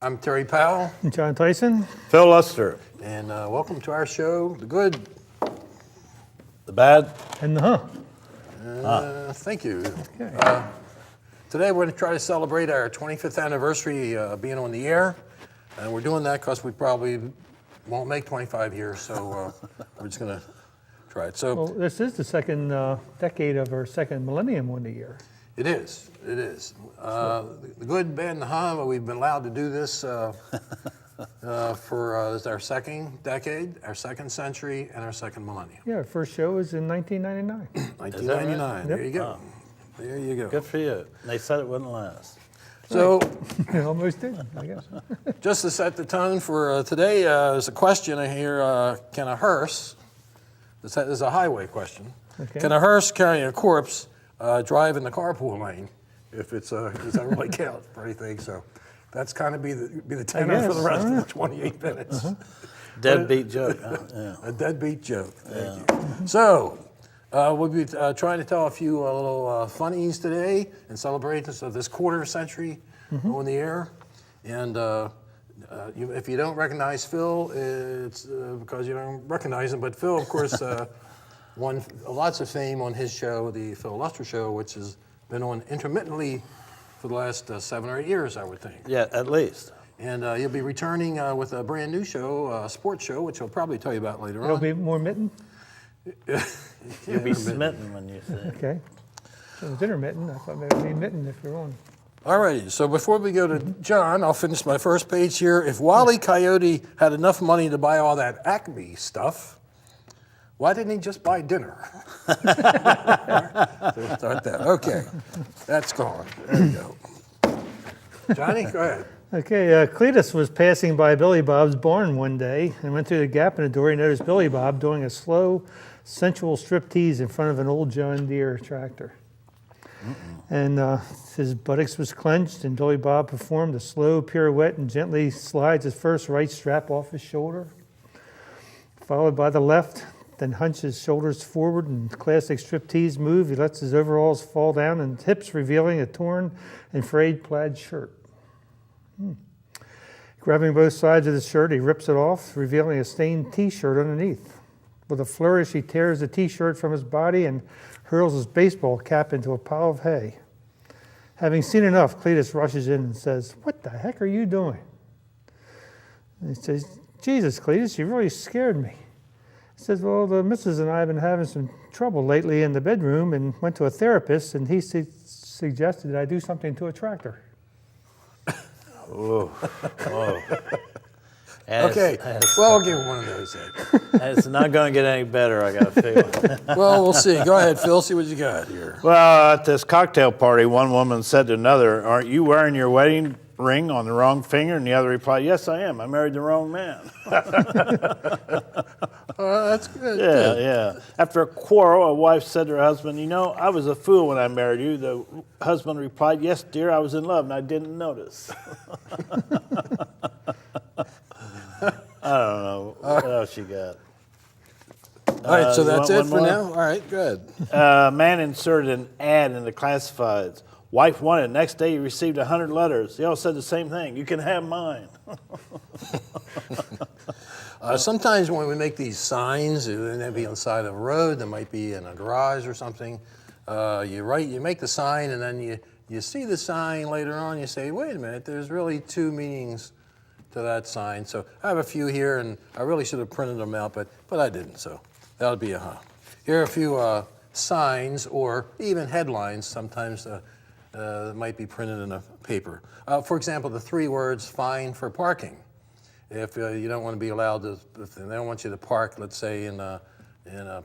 I'm Terry Powell. John Tyson. Phil Luster. And welcome to our show, The Good, The Bad, And the Thank you. Okay. Today we're going to try to celebrate our 25th anniversary being on the air. And we're doing that because we probably won't make 25 years, so we're just going to try it. So Well, this is the second decade of our second millennium on the year. It is. The Good, Bad, and the Hum, we've been allowed to do this for our second decade, our second century, and our second millennium. Yeah, our first show was in 1999. 1999. There Yep. you go. There you go. good for you. They said it wouldn't last. So, It almost did, I guess. just to set the tone for today, there's a question here. Can a hearse, this is a highway question, Okay. can a hearse carrying a corpse drive in the carpool lane if it's does that really count for anything? So that's kind of be the tenor for the guess, rest of the 28 minutes. Deadbeat joke. Huh? Yeah. A deadbeat joke. Thank you. So we'll be trying to tell a few little funnies today and celebrate this quarter century on the air. And if you don't recognize Phil, it's because you don't recognize him. But Phil, of course, won lots of fame on his show, the Phil Luster Show, which has been on intermittently for the last 7 or 8 years, I would think. Yeah, at least. And you'll be returning with a brand new show, a sports show, which he'll probably tell you about later It'll on. be more mitten? You'll be smitten when you say it. Okay. So it was intermittent. I thought maybe it would be mitten if you're on. All righty, so before we go to John, I'll finish my first page here. If Wile E. Coyote had enough money to buy all that Acme stuff, why didn't he just buy dinner? So we'll start that. Okay, that's gone. There you go. Johnny, go ahead. Okay, Cletus was passing by Billy Bob's barn one day and went through the gap in the door. He noticed Billy Bob doing a slow, sensual striptease in front of an old John Deere tractor. And his buttocks was clenched, and Billy Bob performed a slow pirouette and gently slides his first right strap off his shoulder, followed by the left, then hunches his shoulders forward in classic striptease move. He lets his overalls fall down and hips, revealing a torn and frayed plaid shirt. Grabbing both sides of the shirt, he rips it off, revealing a stained T-shirt underneath. With a flourish, he tears the T-shirt from his body and hurls his baseball cap into a pile of hay. Having seen enough, Cletus rushes in and says, "What the heck are you doing?" And he says, "Jesus, Cletus, you really scared me." He says, "Well, the missus and I have been having some trouble lately in the bedroom and went to a therapist, and he suggested that I do something to a tractor." Whoa. Okay, well, I'll give him one of those then. It's not going to get any better, I got to feel. Well, we'll see. Go ahead, Phil, see what you got here. Well, at this cocktail party, one woman said to another, "Aren't you wearing your wedding ring on the wrong finger?" And the other replied, "Yes, I am. I married the wrong man." That's good. Yeah. After a quarrel, a wife said to her husband, "You know, I was a fool when I married you." The husband replied, "Yes, dear, I was in love and I didn't notice." I don't know. What else you got? All right, so you that's want it one for more? now? All right, good. Man inserted an ad in the classifieds. Wife wanted. Next day, he received 100 letters. They all said the same thing. "You can have mine." Sometimes when we make these signs, they might be on the side of a road, they might be in a garage or something. You make the sign, and then you see the sign later on. You say, "Wait a minute, there's really two meanings to that sign." So I have a few here, and I really should have printed them out, but I didn't. So that would be a huh. Here are a few signs or even headlines. Sometimes that might be printed in a paper. For example, the 3 words "fine for parking." If you don't want to be allowed to, if they don't want you to park, let's say in a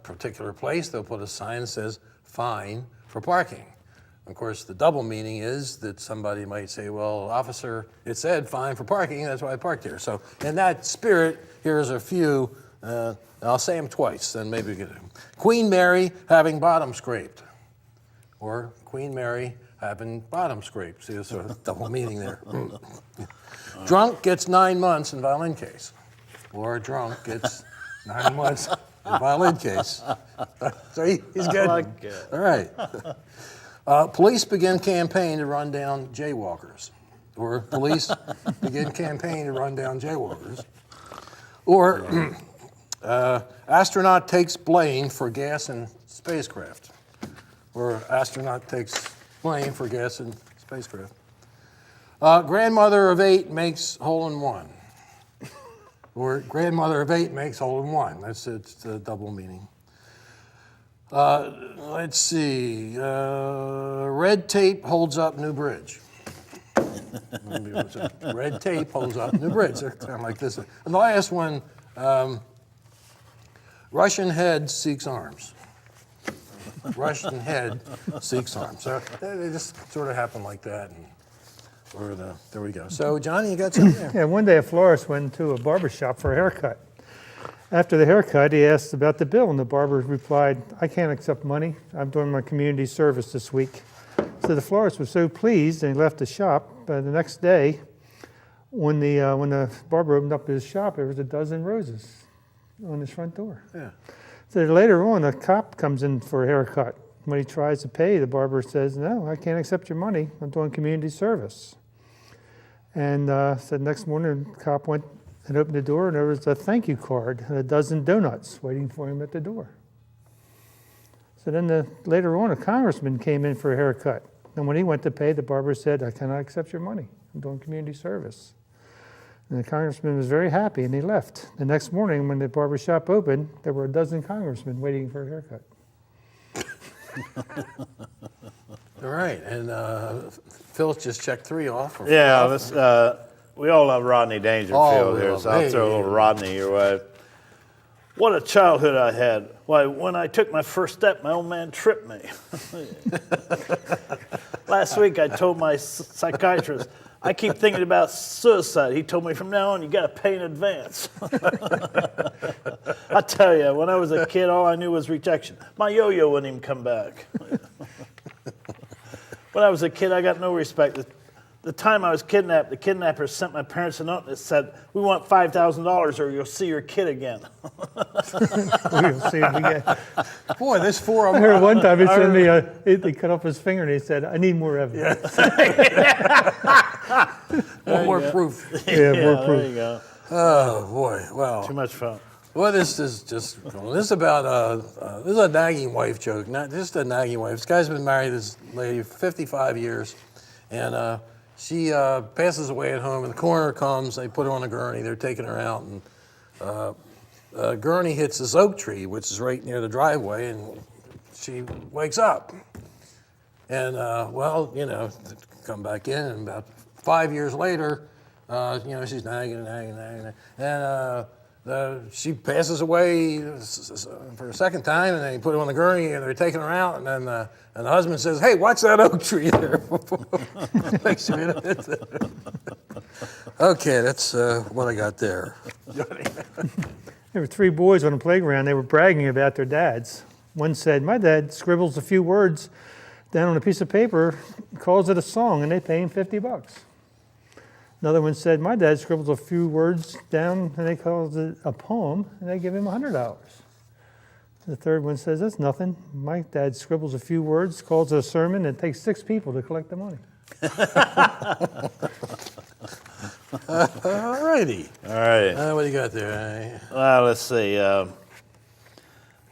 particular place, they'll put a sign that says "fine for parking." Of course, the double meaning is that somebody might say, "Well, officer, it said fine for parking, that's why I parked here." So in that spirit, here's a few, I'll say them twice, then maybe we get them. Queen Mary having bottom scraped, or Queen Mary having bottom scraped. See, there's a double meaning there. Drunk gets 9 months in violin case, or drunk gets 9 months in violin case. So he's good. I like it. All right. Police begin campaign to run down jaywalkers. or police begin campaign to run down jaywalkers. Or astronaut takes blame for gas in spacecraft. Or astronaut takes blame for gas in spacecraft. Grandmother of 8 makes hole-in-one. Or grandmother of 8 makes hole-in-one. It's a double meaning. Let's see. Red tape holds up new bridge. Red tape holds up new bridge. They're kind of like this. And the last one, Russian head seeks arms. Russian head seeks arms. So they just sort of happen like that. There we go. So, Johnny, you got something there? Yeah, one day a florist went to a barber shop for a haircut. After the haircut, he asked about the bill, and the barber replied, "I can't accept money. I'm doing my community service this week." So the florist was so pleased, and he left the shop. The next day, when the barber opened up his shop, there was a dozen roses on his front door. Yeah. So later on, a cop comes in for a haircut. When he tries to pay, the barber says, "No, I can't accept your money. I'm doing community service." And so the next morning, the cop went and opened the door, and there was a thank you card and a dozen donuts waiting for him at the door. So then later on, a congressman came in for a haircut. And when he went to pay, the barber said, "I cannot accept your money. I'm doing community service." And the congressman was very happy, and he left. The next morning, when the barber shop opened, there were a dozen congressmen waiting for a haircut. All right, and Phil's just checked 3 off. Yeah, we all love Rodney Dangerfield we here, love so I'll him. throw a little Rodney your way. What a childhood I had. Why, when I took my first step, my old man tripped me. Last week I told my psychiatrist, "I keep thinking about suicide." He told me, "From now on, you got to pay in advance." I tell you, when I was a kid, all I knew was rejection. My yo-yo wouldn't even come back. When I was a kid, I got no respect. The time I was kidnapped, the kidnappers sent my parents a note that said, "We want $5,000 or you'll see your kid again." We'll see if we get. Boy, there's 4 of I them. heard one time he sent me he cut off his finger and he said, "I need more evidence." One more proof. Yeah, more There proof. you go. Oh, boy. Well, Too much fun. well, this is just, this is about, this is a nagging wife joke. Not just a nagging wife. This guy's been married to this lady 55 years, and she passes away at home, and the coroner comes, they put her on a gurney, they're taking her out, and gurney hits this oak tree, which is right near the driveway, and she wakes up. And, well, come back in, and about 5 years later, she's nagging, and she passes away for a second time, and they put her on the gurney, and they're taking her out, and then the husband says, "Hey, watch that oak tree there." Make sure you don't hit that. Okay, that's what I got there. There were 3 boys on the playground. They were bragging about their dads. One said, "My dad scribbles a few words down on a piece of paper, calls it a song, and they pay him $50. Another one said, "My dad scribbles a few words down, and they calls it a poem, and they give him $100. The third one says, "That's nothing. My dad scribbles a few words, calls it a sermon, and it takes 6 people to collect the money." All righty. All right. What do you got there? Well, let's see.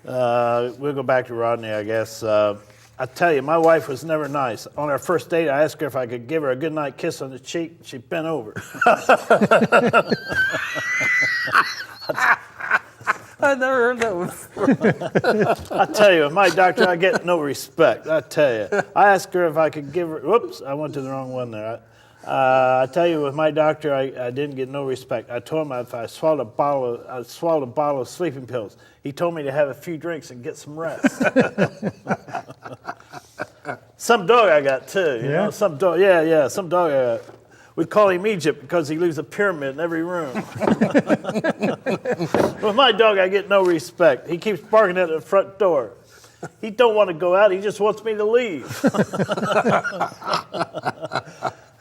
We'll go back to Rodney, I guess. I tell you, my wife was never nice. On our first date, I asked her if I could give her a goodnight kiss on the cheek. She bent over. I never heard that one before. I tell you, with my doctor, I get no respect. I tell you. I asked her if I could give her... Whoops, I went to the wrong one there. I tell you, with my doctor, I didn't get no respect. I told him if I swallowed a bottle of sleeping pills. He told me to have a few drinks and get some rest. Some dog I got too. You know, some dog. Yeah, some dog I got. We call him Egypt because he leaves a pyramid in every room. With my dog, I get no respect. He keeps barking at the front door. He don't want to go out. He just wants me to leave.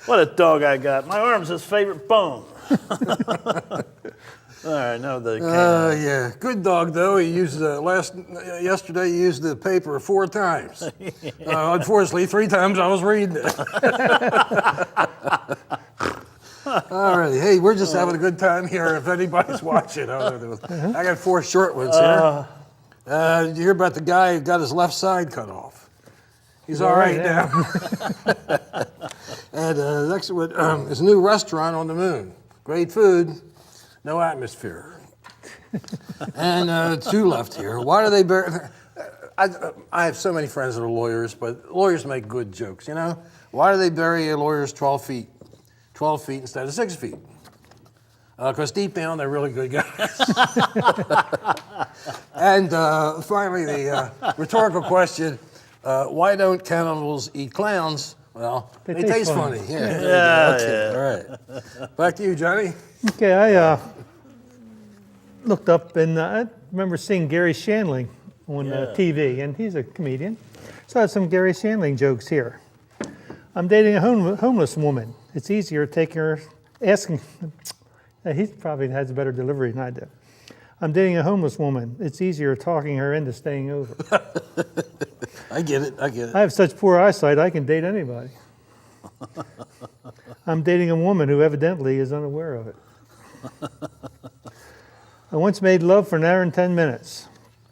What a dog I got. My arm's his favorite bone. All right, now the yeah, good dog though. He used yesterday. He used the paper 4 times. Unfortunately, 3 times I was reading it. All right. Hey, we're just having a good time here. If anybody's watching, I got 4 short ones here. Did you hear about the guy who got his left side cut off? He's all right now. And the next one is a new restaurant on the moon. Great food, no atmosphere. And 2 left here. Why do they bury? I have so many friends that are lawyers, but lawyers make good jokes, you know? Why do they bury lawyers 12 feet instead of 6 feet? Because deep down, they're really good guys. And finally, the rhetorical question, why don't cannibals eat clowns? Well, they taste funny. Yeah. Okay. All right. Back to you, Johnny. Okay, I looked up and I remember seeing Gary Shandling on TV, and he's a comedian. So I have some Gary Shandling jokes here. I'm dating a homeless woman. It's easier taking her, asking, he probably has a better delivery than I do. I'm dating a homeless woman. It's easier talking her into staying over. I get it. I have such poor eyesight, I can date anybody. I'm dating a woman who evidently is unaware of it. I once made love for an hour and 10 minutes,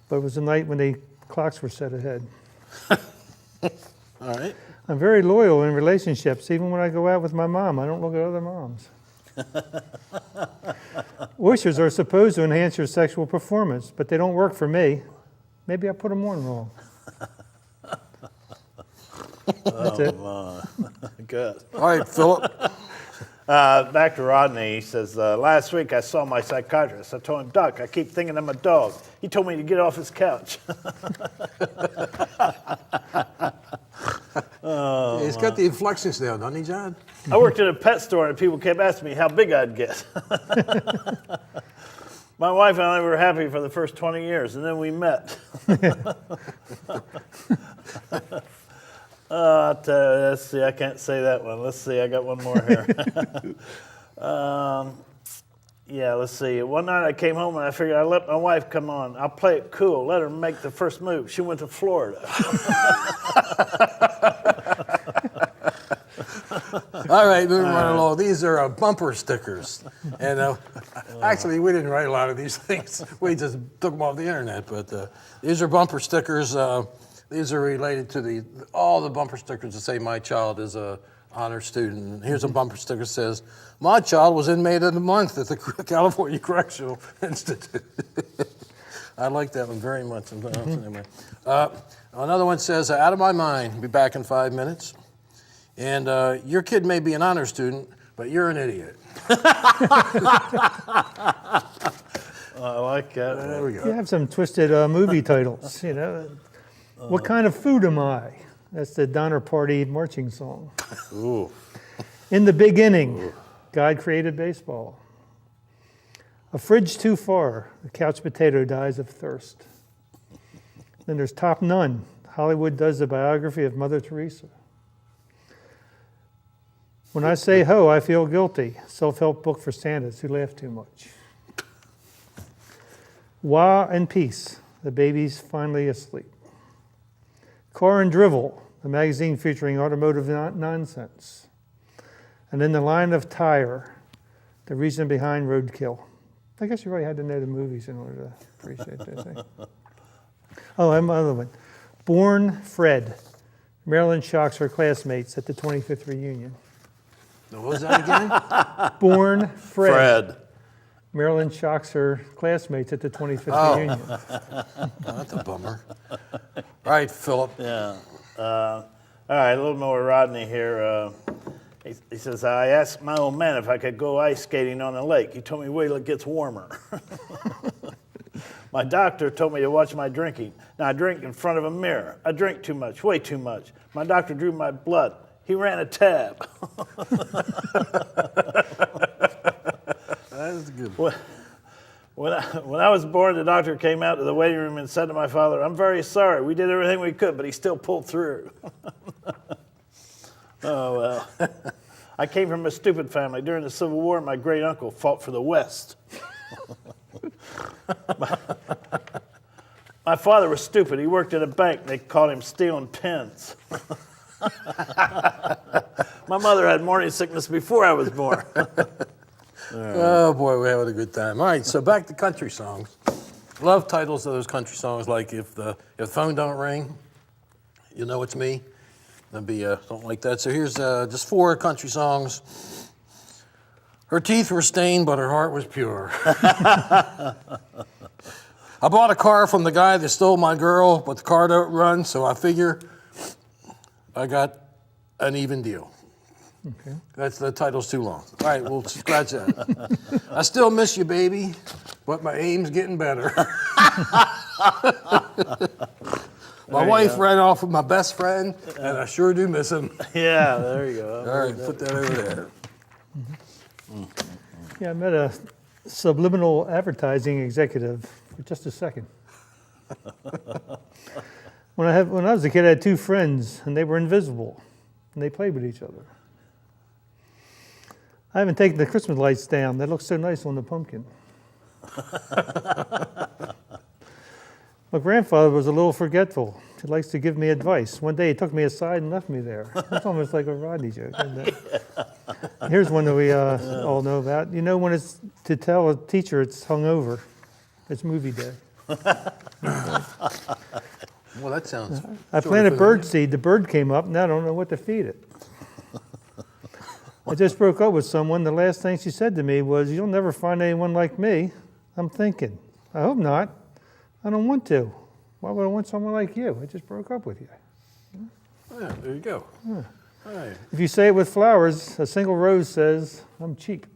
but it was a night when the clocks were set ahead. All right. I'm very loyal in relationships. Even when I go out with my mom, I don't look at other moms. Oysters are supposed to enhance your sexual performance, but they don't work for me. Maybe I put them on wrong. That's it. Good. All right, Philip. Back to Rodney. He says, last week I saw my psychiatrist. I told him, Doc, I keep thinking I'm a dog. He told me to get off his couch. He's got the inflections now, doesn't he, John? I worked at a pet store and people kept asking me how big I'd get. My wife and I were happy for the first 20 years, and then we met. Let's see, I can't say that one. Let's see, I got one more here. Let's see. One night I came home and I figured I'd let my wife come on. I'll play it cool, let her make the first move. She went to Florida. All right, moving right along. These are bumper stickers. And actually, we didn't write a lot of these things. We just took them off the internet. But these are bumper stickers. These are related to all the bumper stickers that say my child is a honor student. Here's a bumper sticker that says, my child was inmate of the month at the California Correctional Institute. I like that one very much. Anyway. Another one says, out of my mind, be back in 5 minutes. And your kid may be an honor student, but you're an idiot. I like that. There we go. You have some twisted movie titles, you know. What kind of food am I? That's the Donner Party marching song. Ooh. In the beginning, God created baseball. A fridge too far, the couch potato dies of thirst. Then there's Top None. Hollywood does a biography of Mother Teresa. When I say ho, I feel guilty. Self-help book for Santas who laugh too much. Wah and Peace. The baby's finally asleep. Car and Drivel, a magazine featuring automotive nonsense. And then The Line of Tyre, the reason behind Roadkill. I guess you really had to know the movies in order to appreciate this thing. Oh, and another one. Born Fred. Marilyn shocks her classmates at the 25th reunion. What was that again? Born Fred. Fred. Marilyn shocks her classmates at the 25th reunion. Oh, that's a bummer. All right, Philip. Yeah. All right, a little more Rodney here. He says, I asked my old man if I could go ice skating on the lake. He told me wait till it gets warmer. My doctor told me to watch my drinking. Now I drink in front of a mirror. I drink too much, way too much. My doctor drew my blood. He ran a tab. That is a good one. When I was born, the doctor came out to the waiting room and said to my father, I'm very sorry. We did everything we could, but he still pulled through. Oh, well. I came from a stupid family. During the Civil War, my great uncle fought for the West. My father was stupid. He worked at a bank. They called him stealing pens. My mother had morning sickness before I was born. Oh boy, we're having a good time. All right, so back to country songs. Love titles of those country songs, like if the phone don't ring, you know it's me. That'd be something like that. So here's just 4 country songs. Her teeth were stained, but her heart was pure. I bought a car from the guy that stole my girl, but the car don't run, so I figure I got an even deal. Okay. That's the title's too long. All right, we'll scratch that. I still miss you, baby, but my aim's getting better. My wife ran off with my best friend, and I sure do miss him. Yeah, there you go. All right, put that over there. Yeah, I met a subliminal advertising executive for just a second. When I was a kid, I had 2 friends, and they were invisible, and they played with each other. I haven't taken the Christmas lights down. They look so nice on the pumpkin. My grandfather was a little forgetful. He likes to give me advice. One day he took me aside and left me there. It's almost like a Rodney joke, isn't it? Here's one that we all know about. You know when it's to tell a teacher it's hungover. It's movie day. Well, that sounds. I planted bird seed. The bird came up, and I don't know what to feed it. I just broke up with someone. The last thing she said to me was, "You'll never find anyone like me." I'm thinking, I hope not. I don't want to. Why would I want someone like you? I just broke up with you. Yeah, there you go. Yeah. All right. If you say it with flowers, a single rose says, I'm cheap.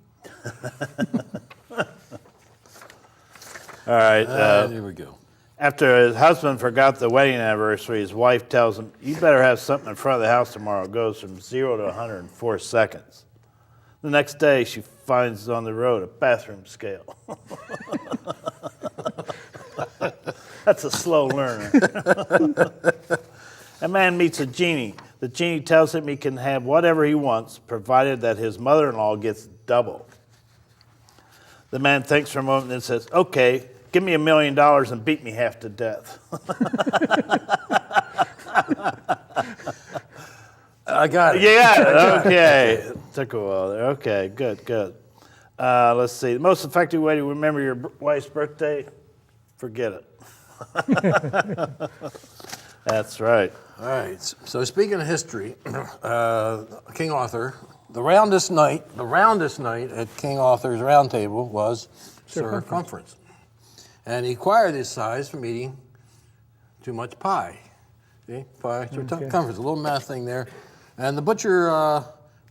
All right. Here we go. After his husband forgot the wedding anniversary, his wife tells him, "You better have something in front of the house tomorrow." It goes from 0 to 100 in 4 seconds. The next day, she finds on the road a bathroom scale. That's a slow learner. A man meets a genie. The genie tells him he can have whatever he wants, provided that his mother-in-law gets double. The man thinks for a moment and then says, "Okay, give me $1 million and beat me half to death." I got it. Yeah, okay. Took a while there. Okay, good. Let's see. The most effective way to remember your wife's birthday? Forget it. That's right. All right. So speaking of history, King Arthur, the roundest night at King Arthur's round table was circumference. And he acquired his size from eating too much pie. See? Pie, circumference, a little math thing there. And the butcher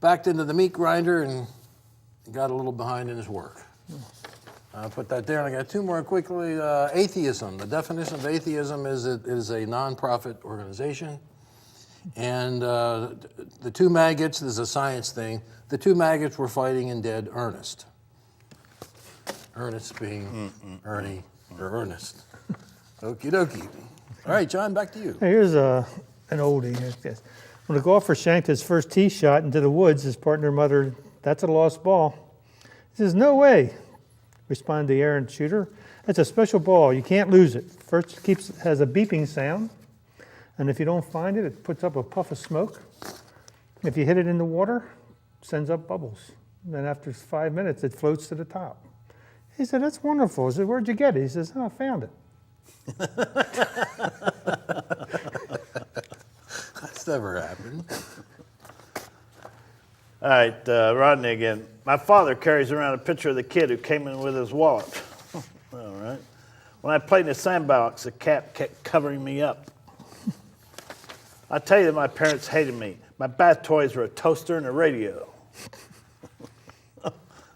backed into the meat grinder and got a little behind in his work. I'll put that there, and I got 2 more quickly. Atheism. The definition of atheism is it is a non-profit organization. And the 2 maggots, this is a science thing, the 2 maggots were fighting in dead earnest. Ernest being Ernie or Ernest. Okie dokie. All right, John, back to you. Hey, here's an oldie. I guess. When a golfer shanked his first tee shot into the woods, his partner muttered, "That's a lost ball." He says, "No way," responded the errant shooter. "It's a special ball. You can't lose it. First, it has a beeping sound, and if you don't find it, it puts up a puff of smoke. If you hit it in the water, it sends up bubbles. And then after 5 minutes, it floats to the top." He said, "That's wonderful." I said, "Where'd you get it?" He says, "Oh, I found it." That's never happened. All right, Rodney again. My father carries around a picture of the kid who came in with his wallet. All right. When I played in the sandbox, the cat kept covering me up. I tell you that my parents hated me. My bath toys were a toaster and a radio.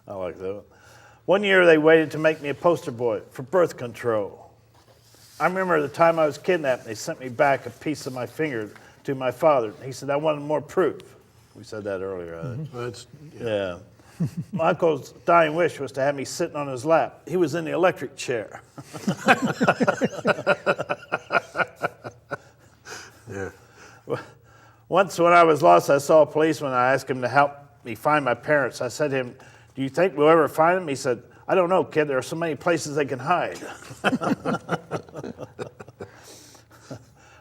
I like that one. One year they waited to make me a poster boy for birth control. I remember the time I was kidnapped, they sent me back a piece of my finger to my father. He said, "I wanted more proof." We said that earlier, I think. Yeah. My uncle's dying wish was to have me sitting on his lap. He was in the electric chair. Yeah. Once when I was lost, I saw a policeman. I asked him to help me find my parents. I said to him, "Do you think we'll ever find them?" He said, "I don't know, kid. There are so many places they can hide."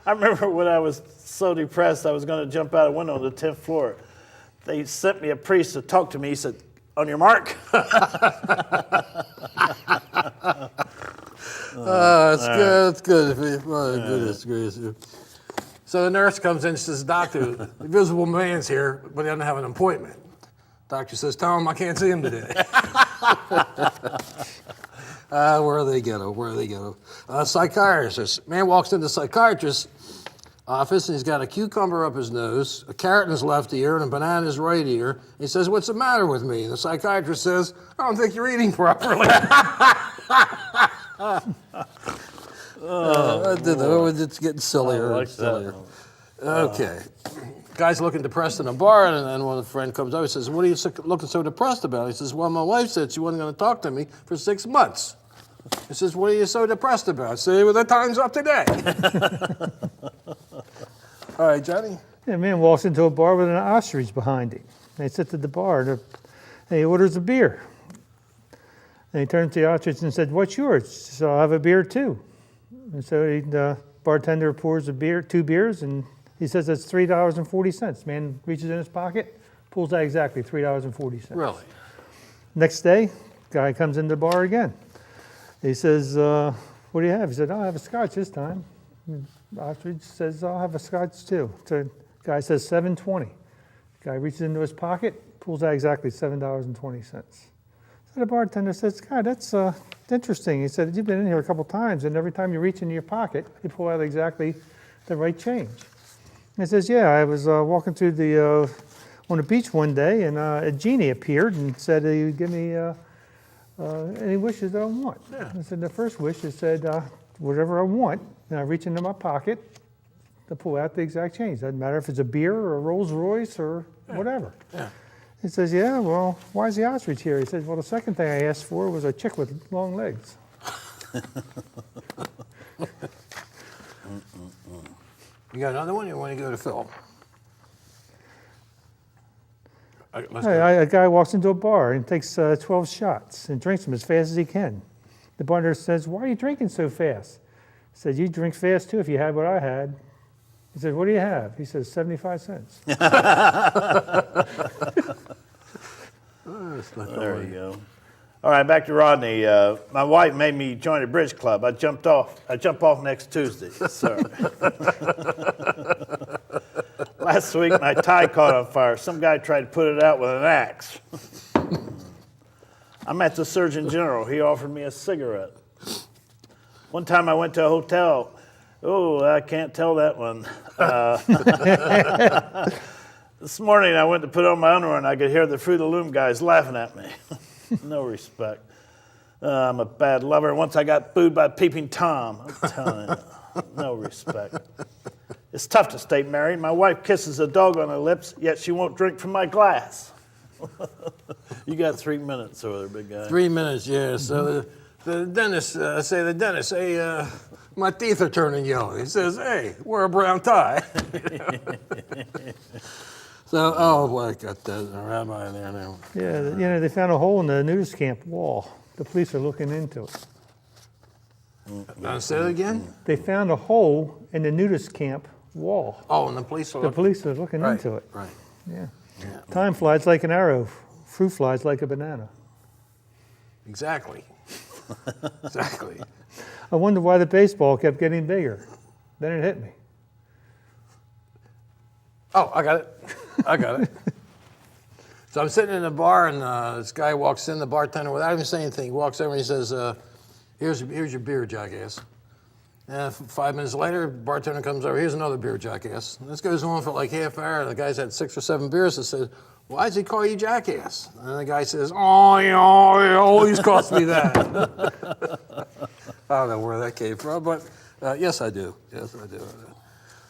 I remember when I was so depressed I was going to jump out a window on the 10th floor. they sent me a priest to talk to me. He said, "On your mark." That's good. That's good. Oh, goodness gracious. So the nurse comes in and says, "Doctor, the invisible man's here, but he doesn't have an appointment." Doctor says, "Tell him I can't see him today." Where they get him? Where they get him? Psychiatrist. Man walks into the psychiatrist's office and he's got a cucumber up his nose, a carrot in his left ear, and a banana in his right ear. He says, "What's the matter with me?" And the psychiatrist says, "I don't think you're eating properly." It's getting sillier and sillier. Okay. Guy's looking depressed in a bar, and then when a friend comes over, he says, "What are you looking so depressed about?" He says, "Well, my wife said she wasn't going to talk to me for 6 months." He says, "What are you so depressed about?" "Say, well, the time's up today." All right, Johnny. Yeah, a man walks into a bar with an ostrich behind him. They sit at the bar and he orders a beer. And he turned to the ostrich and said, "What's yours?" "So I'll have a beer too." And so the bartender pours a beer, 2 beers, and he says it's $3.40. Man reaches in his pocket, pulls out exactly $3.40. Really? Next day, guy comes into the bar again. He says, "What do you have?" He said, "I'll have a scotch this time." Ostrich says, "I'll have a scotch too." So guy says $7.20. Guy reaches into his pocket, pulls out exactly $7.20. So the bartender says, "God, that's interesting." He said, "You've been in here a couple times, and every time you reach into your pocket, you pull out exactly the right change." He says, "Yeah, I was walking through on the beach one day, and a genie appeared and said he would give me any wishes that I want." Yeah. I said, "The first wish, it said, whatever I want, and I reach into my pocket to pull out the exact change. Doesn't matter if it's a beer or a Rolls Royce or whatever." Yeah. He says, "Yeah, well, why is the ostrich here?" He says, "Well, the second thing I asked for was a chick with long legs." You got another one? You want to go to Phil? Let's Hey, go. a guy walks into a bar and takes 12 shots and drinks them as fast as he can. The bartender says, "Why are you drinking so fast?" He said, "You drink fast too if you had what I had." He said, "What do you have?" He says, 75 cents. There you go. All right, back to Rodney. My wife made me join a bridge club. I jump off next Tuesday. Sorry. Last week, my tie caught on fire. Some guy tried to put it out with an axe. I'm at the Surgeon General. He offered me a cigarette. One time I went to a hotel. Oh, I can't tell that one. This morning I went to put on my underwear and I could hear the Fruit of the Loom guys laughing at me. No respect. I'm a bad lover. Once I got booed by Peeping Tom. I'm telling you, no respect. It's tough to stay married. My wife kisses a dog on her lips, yet she won't drink from my glass. You got 3 minutes over there, big guy. 3 minutes, yeah. So the dentist, "Hey, my teeth are turning yellow." He says, "Hey, wear a brown tie." So, oh boy, I got that rabbi in there now. Yeah, they found a hole in the news camp wall. The police are looking into it. Say that again? They found a hole in the nudist camp wall. Oh, and the police are The police are looking right, into it. Right. Yeah. Yeah. Time flies like an arrow. Fruit flies like a banana. Exactly. Exactly. I wonder why the baseball kept getting bigger. Then it hit me. Oh, I got it. So I'm sitting in a bar, and this guy walks in, the bartender, without even saying anything, he walks over and he says, here's your beer, jackass. And 5 minutes later, the bartender comes over, "Here's another beer, jackass." And this goes on for like half an hour. The guy's had 6 or 7 beers and says, "Why does he call you jackass?" And the guy says, "Oh, he always costs me that." I don't know where that came from, but yes, I do. Yes, I do.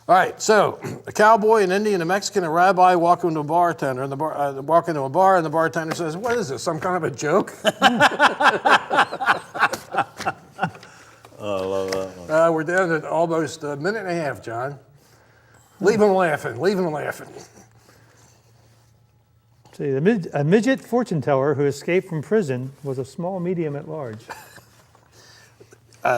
All right, so a cowboy, an Indian, a Mexican, a rabbi walk into a bartender, and walk into a bar, and the bartender says, "What is this? Some kind of a joke?" Oh, I love that one. We're down to almost a minute and a half, John. Leave him laughing. Leave him laughing. See, a midget fortune teller who escaped from prison was a small medium at large.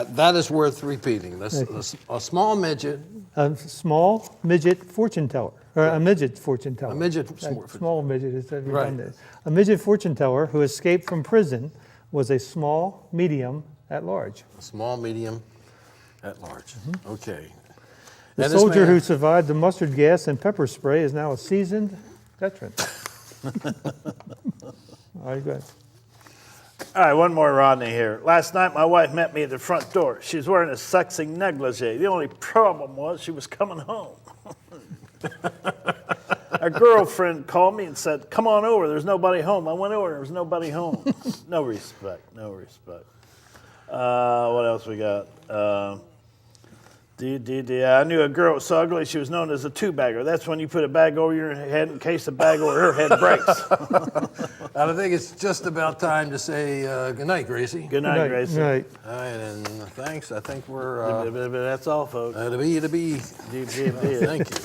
That is worth repeating. A small midget. A small midget fortune teller, or a midget fortune teller. A midget. Small midget is redundant. Right. A midget fortune teller who escaped from prison was a small medium at large. A small medium at large. Okay. The And this soldier man- who survived the mustard gas and pepper spray is now a seasoned veteran. All right, go ahead. All right, one more Rodney here. Last night, my wife met me at the front door. She was wearing a sexy negligee. The only problem was she was coming home. A girlfriend called me and said, "Come on over, there's nobody home." I went over, there was nobody home. No respect, no respect. What else we got? I knew a girl was so ugly, she was known as a two-bagger. That's when you put a bag over your head in case the bag over her head breaks. I think it's just about time to say good night, Gracie. Good night, Gracie. Good night. All right, and thanks. I think we're That's all, folks. to be. Deep. Thank you.